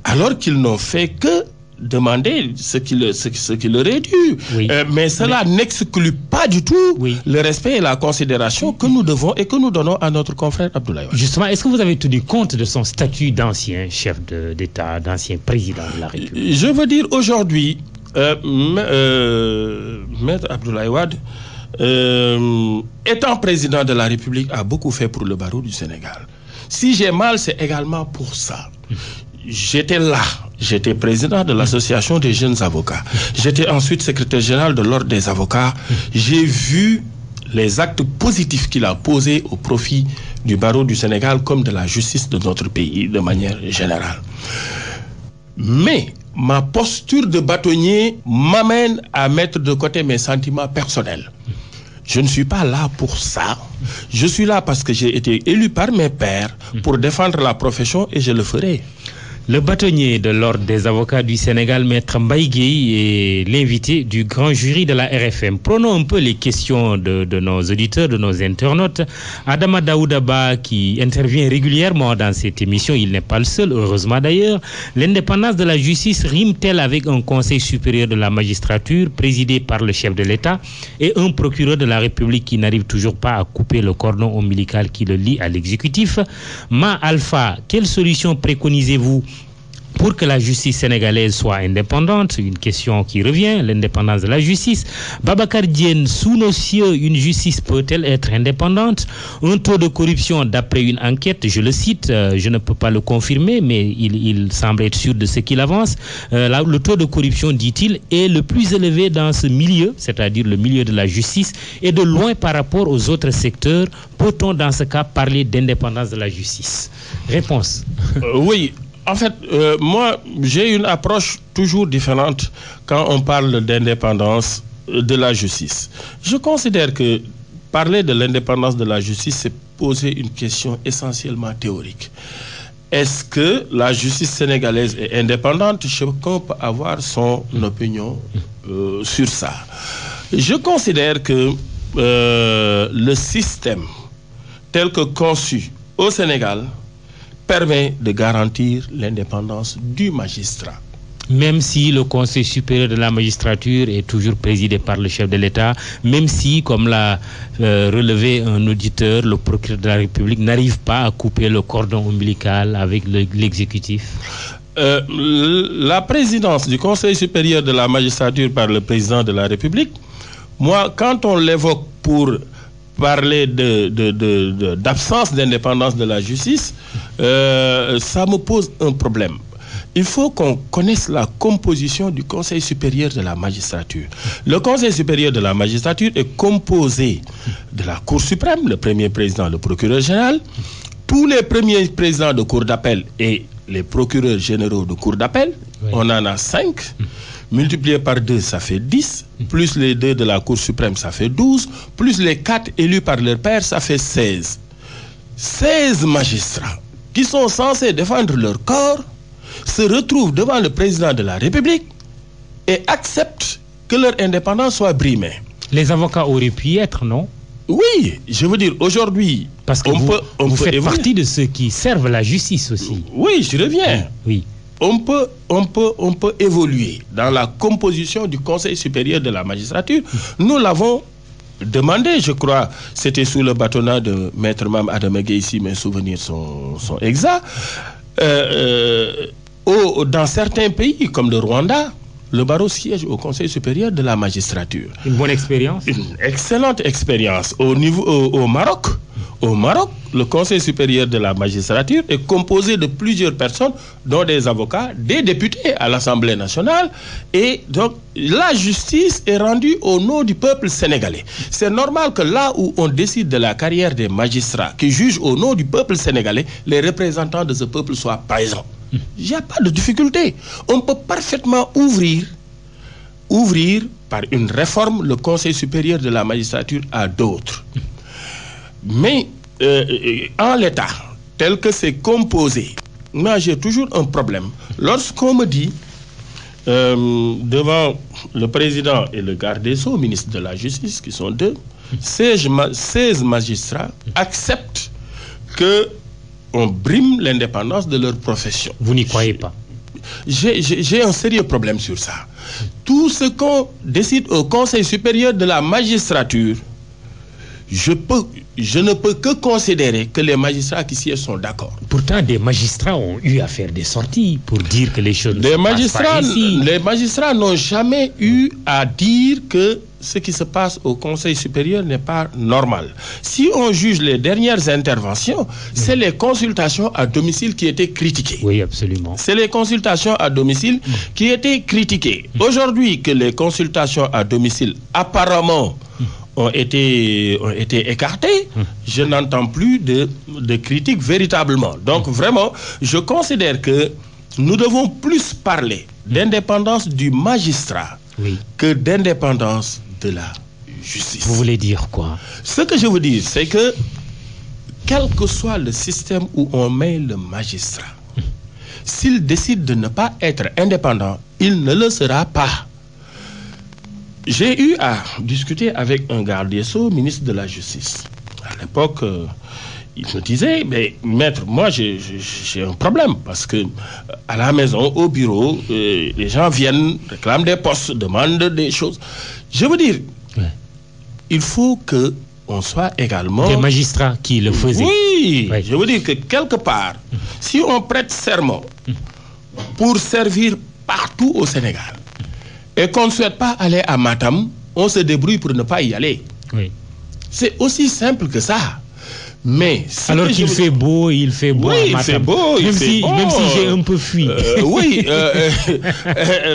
alors qu'ils n'ont fait que demander ce qui leur est dû. Oui. Mais cela n'exclut pas du tout le respect et la considération que nous devons et que nous donnons à notre confrère Abdoulaye Wade. Justement, est-ce que vous avez tenu compte de son statut d'ancien chef d'État, d'ancien président de la République? Je veux dire aujourd'hui, Maître Abdoulaye Wade, étant président de la République, a beaucoup fait pour le barreau du Sénégal. Si j'ai mal, c'est également pour ça. J'étais là. J'étais président de l'association des jeunes avocats. J'étais ensuite secrétaire général de l'ordre des avocats. J'ai vu les actes positifs qu'il a posés au profit du barreau du Sénégal comme de la justice de notre pays de manière générale. Mais ma posture de bâtonnier m'amène à mettre de côté mes sentiments personnels. Je ne suis pas là pour ça. Je suis là parce que j'ai été élu par mes pairs pour défendre la profession et je le ferai. Le bâtonnier de l'Ordre des avocats du Sénégal, Maître Mbaye Gueye, est l'invité du grand jury de la RFM. Prenons un peu les questions de nos auditeurs, de nos internautes. Adama Daoudaba, qui intervient régulièrement dans cette émission, il n'est pas le seul, heureusement d'ailleurs. L'indépendance de la justice rime-t-elle avec un conseil supérieur de la magistrature présidé par le chef de l'État et un procureur de la République qui n'arrive toujours pas à couper le cordon ombilical qui le lie à l'exécutif? Ma Alpha, quelle solution préconisez-vous pour que la justice sénégalaise soit indépendante, une question qui revient, l'indépendance de la justice. Babacar Diène, sous nos cieux, une justice peut-elle être indépendante? Un taux de corruption, d'après une enquête, je le cite, je ne peux pas le confirmer, mais il semble être sûr de ce qu'il avance. Le taux de corruption, dit-il, est le plus élevé dans ce milieu, c'est-à-dire le milieu de la justice, et de loin par rapport aux autres secteurs. Peut-on dans ce cas parler d'indépendance de la justice? Réponse. Oui. En fait, moi, j'ai une approche toujours différente quand on parle d'indépendance de la justice. Je considère que parler de l'indépendance de la justice, c'est poser une question essentiellement théorique. Est-ce que la justice sénégalaise est indépendante? Chacun peut avoir son opinion sur ça. Je considère que le système tel que conçu au Sénégal permet de garantir l'indépendance du magistrat. Même si le Conseil supérieur de la magistrature est toujours présidé par le chef de l'État, même si, comme l'a relevé un auditeur, le procureur de la République n'arrive pas à couper le cordon ombilical avec l'exécutif. La présidence du Conseil supérieur de la magistrature par le président de la République, moi, quand on l'évoque pour parler d'absence d'indépendance de la justice, ça me pose un problème. Il faut qu'on connaisse la composition du Conseil supérieur de la magistrature. Le Conseil supérieur de la magistrature est composé de la Cour suprême, le premier président, le procureur général, tous les premiers présidents de cour d'appel et les procureurs généraux de cour d'appel. Oui. On en a 5. Multiplié par 2, ça fait 10. Plus les 2 de la Cour suprême, ça fait 12. Plus les 4 élus par leur père, ça fait 16. 16 magistrats qui sont censés défendre leur corps se retrouvent devant le président de la République et acceptent que leur indépendance soit brimée. Les avocats auraient pu y être, non? Oui, je veux dire, aujourd'hui... Parce que vous faites partie de ceux qui servent la justice aussi. Oui, je reviens. Oui. On peut évoluer dans la composition du Conseil supérieur de la magistrature. Nous l'avons demandé, je crois, c'était sous le bâtonnat de Maître Mame Adama Gueye, si mes souvenirs sont exacts. Dans certains pays, comme le Rwanda, le barreau siège au Conseil supérieur de la magistrature. Une bonne expérience? Une excellente expérience. Au Maroc, le Conseil supérieur de la magistrature est composé de plusieurs personnes, dont des avocats, des députés à l'Assemblée nationale. Et donc, la justice est rendue au nom du peuple sénégalais. C'est normal que là où on décide de la carrière des magistrats qui jugent au nom du peuple sénégalais, les représentants de ce peuple soient présents. Il n'y a pas de difficulté. On peut parfaitement ouvrir par une réforme le Conseil supérieur de la magistrature à d'autres. Mais en l'état, tel que c'est composé, moi j'ai toujours un problème. Lorsqu'on me dit, devant le président et le garde des Sceaux, ministre de la Justice, qui sont 2, 16 magistrats acceptent que on brime l'indépendance de leur profession. Vous n'y croyez pas? J'ai un sérieux problème sur ça. Tout ce qu'on décide au Conseil supérieur de la magistrature, je ne peux que considérer que les magistrats qui siègent sont d'accord. Pourtant, des magistrats ont eu à faire des sorties pour dire que les choses ne se passent pas ici. Les magistrats n'ont jamais eu à dire que ce qui se passe au Conseil supérieur n'est pas normal. Si on juge les dernières interventions, c'est les consultations à domicile qui étaient critiquées. Oui, absolument. C'est les consultations à domicile qui étaient critiquées. Aujourd'hui, que les consultations à domicile apparemment ont été écartées, je n'entends plus de critiques véritablement. Donc vraiment, je considère que nous devons plus parler d'indépendance du magistrat que d'indépendance de la justice. Vous voulez dire quoi? Ce que je veux dire, c'est que quel que soit le système où on met le magistrat, s'il décide de ne pas être indépendant, il ne le sera pas. J'ai eu à discuter avec un garde des Sceaux, ministre de la Justice. À l'époque, il me disait, mais maître, moi j'ai un problème parce que à la maison, au bureau, les gens viennent, réclament des postes, demandent des choses. Je veux dire, il faut que on soit également... Des magistrats qui le faisaient. Oui, je veux dire que quelque part, si on prête serment pour servir partout au Sénégal et qu'on ne souhaite pas aller à Matam, on se débrouille pour ne pas y aller. Oui. C'est aussi simple que ça. Mais alors qu'il fait beau, il fait beau. Oui, il fait beau. Même si j'ai un peu fui. Oui,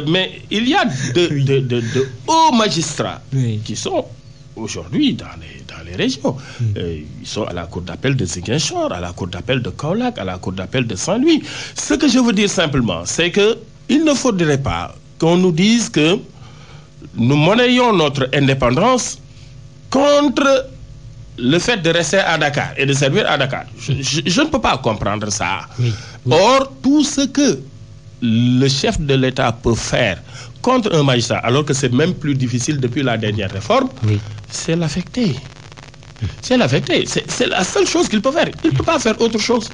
mais il y a de hauts magistrats qui sont aujourd'hui dans les régions. Ils sont à la cour d'appel de Ziguinchor, à la cour d'appel de Kaolack, à la cour d'appel de Saint-Louis. Ce que je veux dire simplement, c'est qu'il ne faudrait pas qu'on nous dise que nous monnayons notre indépendance contre le fait de rester à Dakar et de servir à Dakar. Je ne peux pas comprendre ça. Oui. Or, tout ce que le chef de l'État peut faire contre un magistrat, alors que c'est même plus difficile depuis la dernière réforme, c'est l'affecter. C'est l'affecter. C'est la seule chose qu'il peut faire. Il ne peut pas faire autre chose.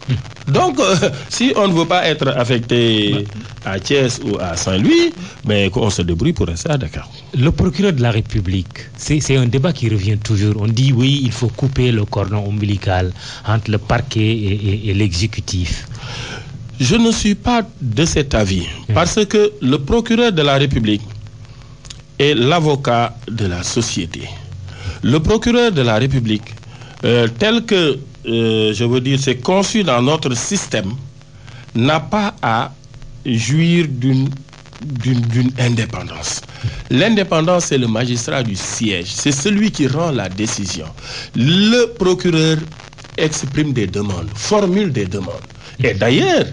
Donc, si on ne veut pas être affecté à Thiès ou à Saint-Louis, mais qu'on se débrouille pour rester à Dakar. Le procureur de la République, c'est un débat qui revient toujours. On dit oui, il faut couper le cordon ombilical entre le parquet et l'exécutif. Je ne suis pas de cet avis, parce que le procureur de la République est l'avocat de la société. Le procureur de la République, tel que, je veux dire, c'est conçu dans notre système, n'a pas à jouir d'une indépendance. L'indépendance, c'est le magistrat du siège. C'est celui qui rend la décision. Le procureur exprime des demandes, formule des demandes. Et d'ailleurs,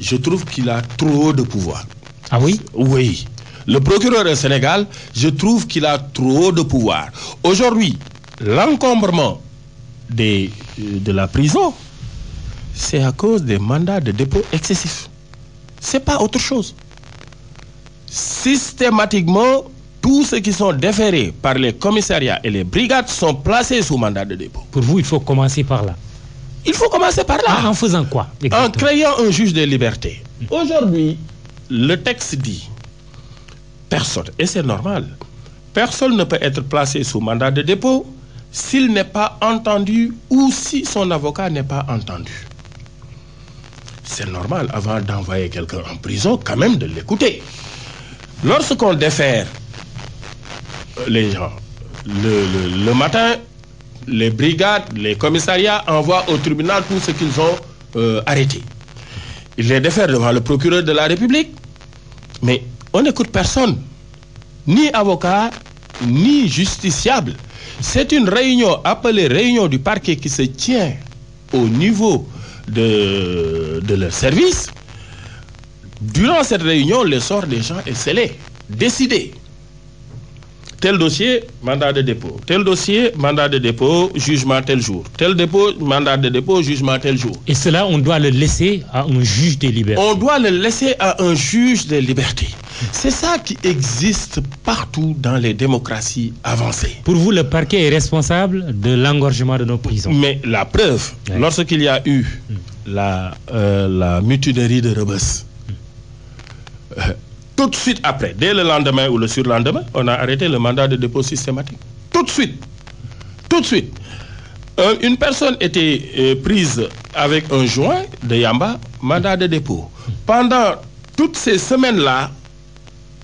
je trouve qu'il a trop de pouvoir. Ah oui? Oui. Le procureur au Sénégal, je trouve qu'il a trop de pouvoir. Aujourd'hui, l'encombrement de la prison, c'est à cause des mandats de dépôt excessifs. Ce n'est pas autre chose. Systématiquement, tous ceux qui sont déférés par les commissariats et les brigades sont placés sous mandat de dépôt. Pour vous, il faut commencer par là. Il faut commencer par là. En faisant quoi? En créant un juge des libertés. Aujourd'hui, le texte dit personne, et c'est normal, personne ne peut être placé sous mandat de dépôt s'il n'est pas entendu ou si son avocat n'est pas entendu. C'est normal, avant d'envoyer quelqu'un en prison, quand même de l'écouter. Lorsqu'on défère les gens, le matin, les brigades, les commissariats envoient au tribunal tout ce qu'ils ont arrêté. Ils les défèrent devant le procureur de la République, mais on n'écoute personne, ni avocat, ni justiciable. C'est une réunion appelée réunion du parquet qui se tient au niveau de leur service. Durant cette réunion, le sort des gens est scellé, décidé. Tel dossier, mandat de dépôt. Tel dossier, mandat de dépôt, jugement tel jour. Tel dépôt, mandat de dépôt, jugement tel jour. Et cela, on doit le laisser à un juge des libertés. On doit le laisser à un juge des libertés. C'est ça qui existe partout dans les démocraties avancées. Pour vous, le parquet est responsable de l'engorgement de nos prisons. Mais la preuve, lorsqu'il y a eu la mutinerie de Rebeuss, tout de suite après, dès le lendemain ou le surlendemain, on a arrêté le mandat de dépôt systématique. Tout de suite. Tout de suite. Une personne était prise avec un joint de Yamba, mandat de dépôt. Pendant toutes ces semaines-là,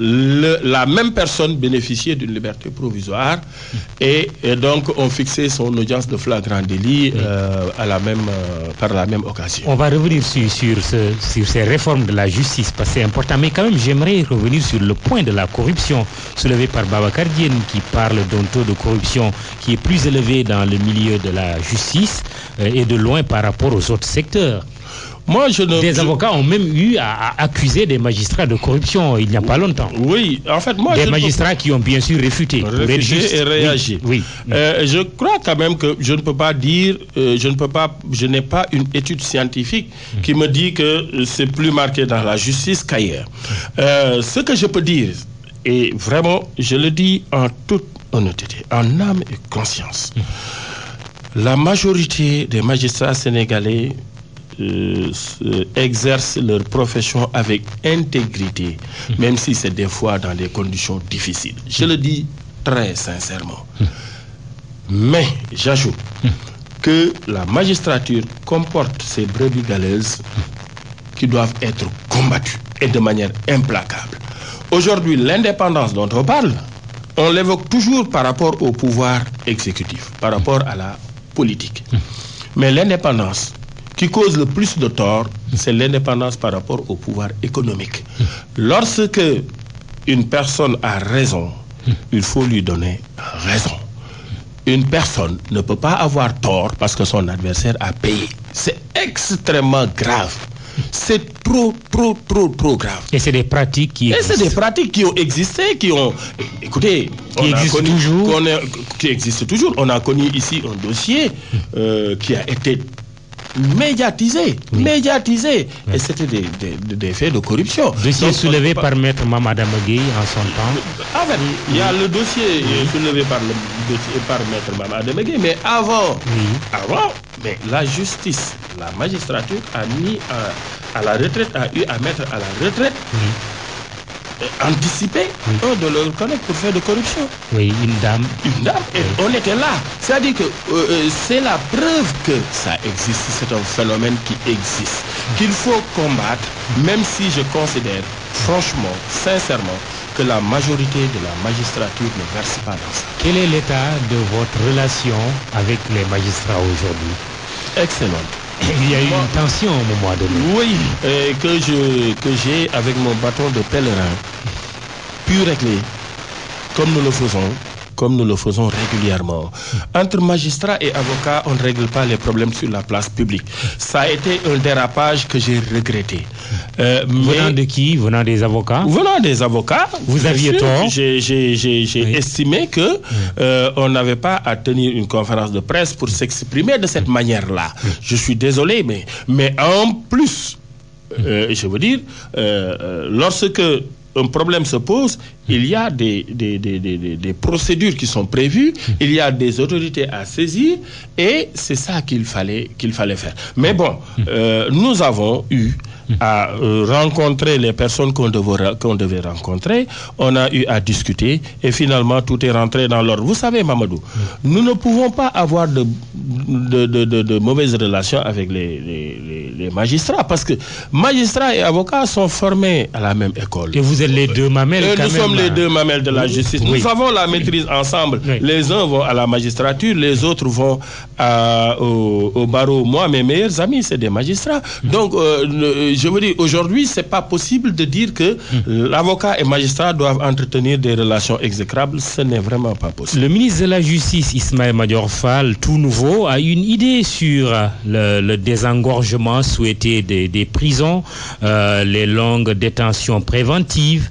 la même personne bénéficiait d'une liberté provisoire et donc on fixait son audience de flagrant délit par la même occasion. On va revenir sur ces réformes de la justice parce que c'est important, mais quand même j'aimerais revenir sur le point de la corruption soulevé par Babacar Diène qui parle d'un taux de corruption qui est plus élevé dans le milieu de la justice et de loin par rapport aux autres secteurs. Des avocats ont même eu à accuser des magistrats de corruption il n'y a pas longtemps. Oui, en fait, des magistrats qui ont bien sûr réfuté et réagi. Oui. Je crois quand même que je ne peux pas dire, je n'ai pas une étude scientifique qui me dit que c'est plus marqué dans la justice qu'ailleurs. Ce que je peux dire, et vraiment, je le dis en toute honnêteté, en âme et conscience, la majorité des magistrats sénégalais exercent leur profession avec intégrité, même si c'est des fois dans des conditions difficiles. Je le dis très sincèrement. Mais j'ajoute que la magistrature comporte ces brebis galeuses qui doivent être combattues. et de manière implacable. Aujourd'hui, l'indépendance dont on parle, on l'évoque toujours par rapport au pouvoir exécutif, par rapport à la politique. Mais l'indépendance qui cause le plus de tort, c'est l'indépendance par rapport au pouvoir économique. Lorsque une personne a raison, il faut lui donner raison. Une personne ne peut pas avoir tort parce que son adversaire a payé. C'est extrêmement grave. C'est trop grave. Et c'est des pratiques qui existent. Et c'est des pratiques qui ont existé, qui ont... Écoutez, qui existent toujours. On a connu ici un dossier qui a été médiatisé. Et c'était des faits de corruption. Dossier soulevé par Maître Mamada Gueye en son temps. Il y a le dossier soulevé par Maître Mamada Gueye, mais avant, mais la justice, la magistrature a mis à la retraite, a eu à mettre à la retraite, anticiper un de leurs collègues pour faire de corruption. Oui, une dame. Et on était là. C'est-à-dire que c'est la preuve que ça existe. C'est un phénomène qui existe, qu'il faut combattre, même si je considère, franchement, sincèrement, que la majorité de la magistrature ne verse pas dans ça. Quel est l'état de votre relation avec les magistrats aujourd'hui? Excellent. Il y a eu une tension au moment donné. Oui, que j'ai avec mon bâton de pèlerin pu régler comme nous le faisons régulièrement. Entre magistrats et avocats, on ne règle pas les problèmes sur la place publique. Ça a été un dérapage que j'ai regretté. Venant de qui? Venant des avocats? Venant des avocats. Vous aviez tort. J'ai estimé que on n'avait pas à tenir une conférence de presse pour s'exprimer de cette manière-là. Je suis désolé, mais en plus, je veux dire, lorsque un problème se pose, il y a des procédures qui sont prévues, il y a des autorités à saisir, et c'est ça qu'il fallait faire. Mais bon, nous avons eu à rencontrer les personnes qu'on devait rencontrer, on a eu à discuter, et finalement tout est rentré dans l'ordre. Vous savez, Mamadou, nous ne pouvons pas avoir de mauvaises relations avec les magistrats, parce que magistrats et avocats sont formés à la même école. Et vous êtes les deux mamelles. Nous sommes les deux mamelles de la justice. Oui. Nous avons la maîtrise ensemble. Oui. Les uns vont à la magistrature, les autres vont au barreau. Moi, mes meilleurs amis, c'est des magistrats. Donc, je veux dire, aujourd'hui, c'est pas possible de dire que l'avocat et magistrat doivent entretenir des relations exécrables. Ce n'est vraiment pas possible. Le ministre de la Justice, Ismaël Madior Fall, tout nouveau, a une idée sur le désengorgement souhaité des prisons, les longues détentions préventives.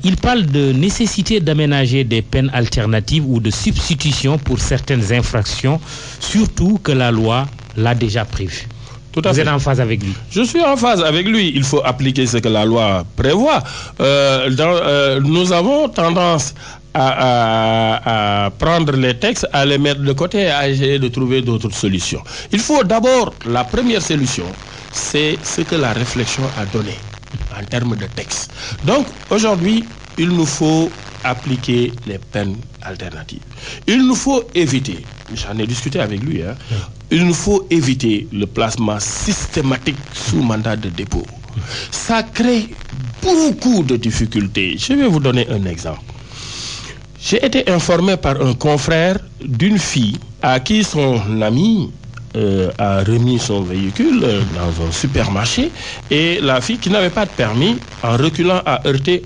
Il parle de nécessité d'aménager des peines alternatives ou de substitution pour certaines infractions, surtout que la loi l'a déjà prévu. Vous êtes en phase avec lui? Je suis en phase avec lui. Il faut appliquer ce que la loi prévoit. Nous avons tendance à prendre les textes, à les mettre de côté et à essayer de trouver d'autres solutions. Il faut d'abord, la première solution, c'est ce que la réflexion a donné en termes de texte. Donc, aujourd'hui, il nous faut appliquer les peines alternatives. Il nous faut éviter, j'en ai discuté avec lui, il nous faut éviter le placement systématique sous mandat de dépôt. Ça crée beaucoup de difficultés. Je vais vous donner un exemple. J'ai été informé par un confrère d'une fille à qui son ami a remis son véhicule dans un supermarché, et la fille qui n'avait pas de permis, en reculant, a heurté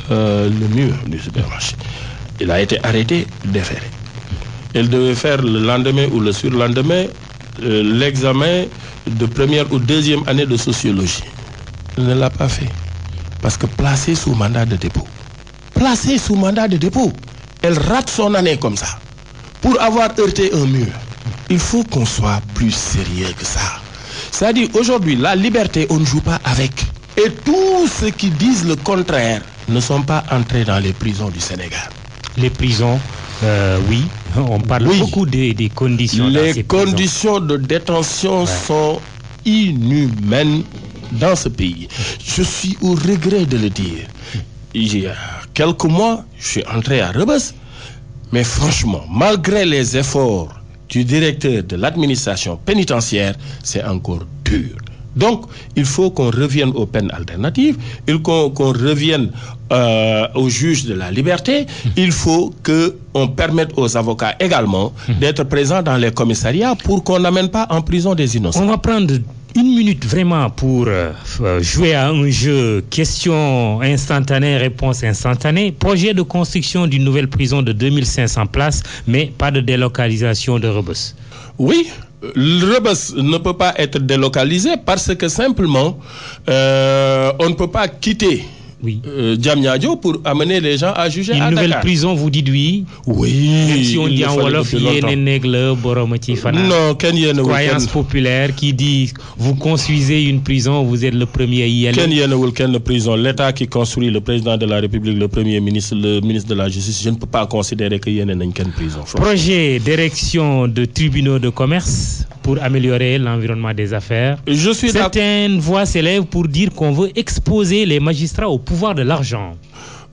le mur du supermarché. Elle a été arrêtée, déférée. Elle devait faire le lendemain ou le surlendemain l'examen de première ou deuxième année de sociologie. Elle ne l'a pas fait parce que placée sous mandat de dépôt. Placée sous mandat de dépôt, elle rate son année comme ça pour avoir heurté un mur. Il faut qu'on soit plus sérieux que ça. C'est-à-dire, aujourd'hui, la liberté, on ne joue pas avec. Et tous ceux qui disent le contraire ne sont pas entrés dans les prisons du Sénégal. Les prisons, oui, on parle beaucoup des conditions. Les conditions de détention sont inhumaines dans ce pays. Je suis au regret de le dire. Il y a quelques mois, je suis entré à Rebeuss, mais franchement, malgré les efforts du directeur de l'administration pénitentiaire, c'est encore dur Donc, il faut qu'on revienne aux peines alternatives, qu'on revienne aux juges de la liberté. Il faut qu'on permette aux avocats également d'être présents dans les commissariats pour qu'on n'amène pas en prison des innocents. On va prendre 1 minute vraiment pour jouer à un jeu question instantanée, réponse instantanée. Projet de construction d'une nouvelle prison de 2500 places, mais pas de délocalisation de Rebeuss. Oui, Rebeuss ne peut pas être délocalisé parce que simplement, on ne peut pas quitter Diamniadio pour amener les gens à juger à Dakar. Une nouvelle prison, vous dites oui? Oui. Même si on dit en Wolof, non, croyance populaire qui dit vous construisez une prison, vous êtes le premier à y aller. Quelle prison? L'État qui construit, le président de la République, le premier ministre, le ministre de la Justice, je ne peux pas considérer qu'il y ait une prison. Projet d'érection de tribunaux de commerce pour améliorer l'environnement des affaires. Certaines voix s'élèvent pour dire qu'on veut exposer les magistrats au pouvoir de l'argent.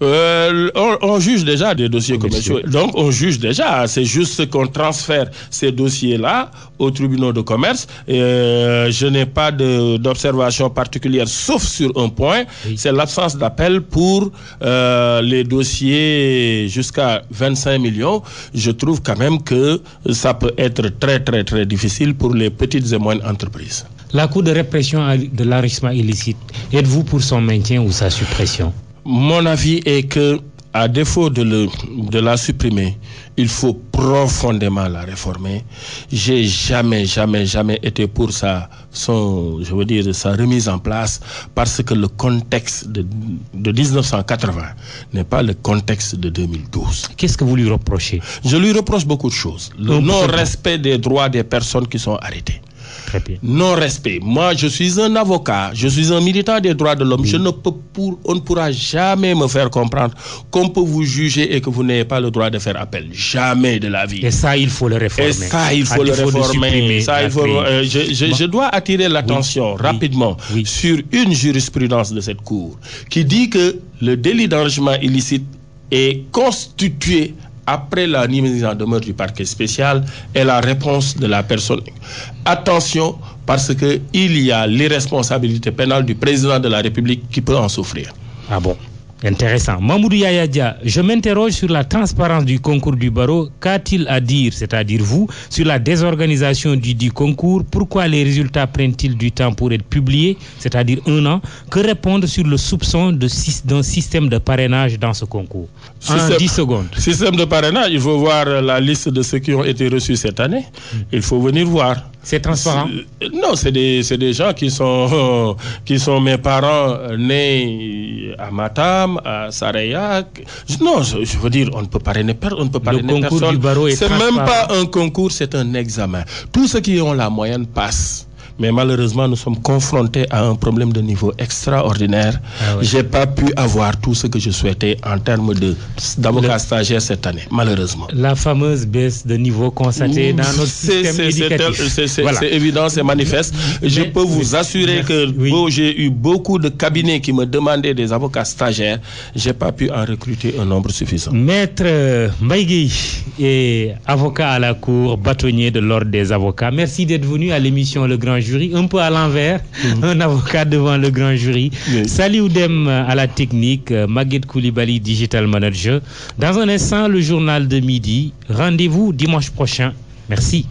On juge déjà des dossiers commerciaux. Donc, on juge déjà. C'est juste qu'on transfère ces dossiers-là aux tribunaux de commerce. Je n'ai pas d'observation particulière, sauf sur un point. C'est l'absence d'appel pour les dossiers jusqu'à 25 millions. Je trouve quand même que ça peut être très, très, très difficile pour les petites et moyennes entreprises. La Cour de répression de l'enrichissement illicite, êtes-vous pour son maintien ou sa suppression? Mon avis est que, à défaut de la supprimer, il faut profondément la réformer. J'ai jamais été pour sa remise en place parce que le contexte de 1980 n'est pas le contexte de 2012. Qu'est-ce que vous lui reprochez? Je lui reproche beaucoup de choses. Le non-respect des droits des personnes qui sont arrêtées. Très bien. Non-respect. Moi, je suis un avocat, je suis un militant des droits de l'homme. On ne pourra jamais me faire comprendre qu'on peut vous juger et que vous n'ayez pas le droit de faire appel. Jamais de la vie. Et ça, il faut le réformer. Je dois attirer l'attention rapidement sur une jurisprudence de cette Cour qui dit que le délit d'enrichissement illicite est constitué après la mise en demeure du parquet spécial et la réponse de la personne. Attention, parce qu'il y a l'irresponsabilité pénale du président de la République qui peut en souffrir. Ah bon? Intéressant. Mamoudou Yaya Dia, je m'interroge sur la transparence du concours du barreau. Qu'a-t-il à dire, c'est-à-dire vous, sur la désorganisation du concours? Pourquoi les résultats prennent-ils du temps pour être publiés, c'est-à-dire 1 an? Que répondre sur le soupçon d'un système de parrainage dans ce concours? En 10 secondes. Système de parrainage, il faut voir la liste de ceux qui ont été reçus cette année. Il faut venir voir. C'est transparent? Non, c'est des gens qui sont mes parents nés à Matam, à Sarayak. Non, je veux dire, on ne peut parrainer personne. Le concours du barreau est transparent. C'est même pas un concours, c'est un examen. Tous ceux qui ont la moyenne passent. Mais malheureusement, nous sommes confrontés à un problème de niveau extraordinaire. J'ai pas pu avoir tout ce que je souhaitais en termes d'avocats stagiaires cette année, malheureusement. La fameuse baisse de niveau constatée dans notre système éducatif. C'est évident, c'est manifeste. Je peux vous assurer que j'ai eu beaucoup de cabinets qui me demandaient des avocats stagiaires. J'ai pas pu en recruter un nombre suffisant. Maître Mbaye est avocat à la Cour, bâtonnier de l'Ordre des avocats. Merci d'être venu à l'émission Le Grand Jury, un peu à l'envers, un avocat devant le grand jury. Salut Oudem à la technique, Maguette Koulibaly, Digital Manager. Dans un instant, le journal de midi. Rendez-vous dimanche prochain. Merci.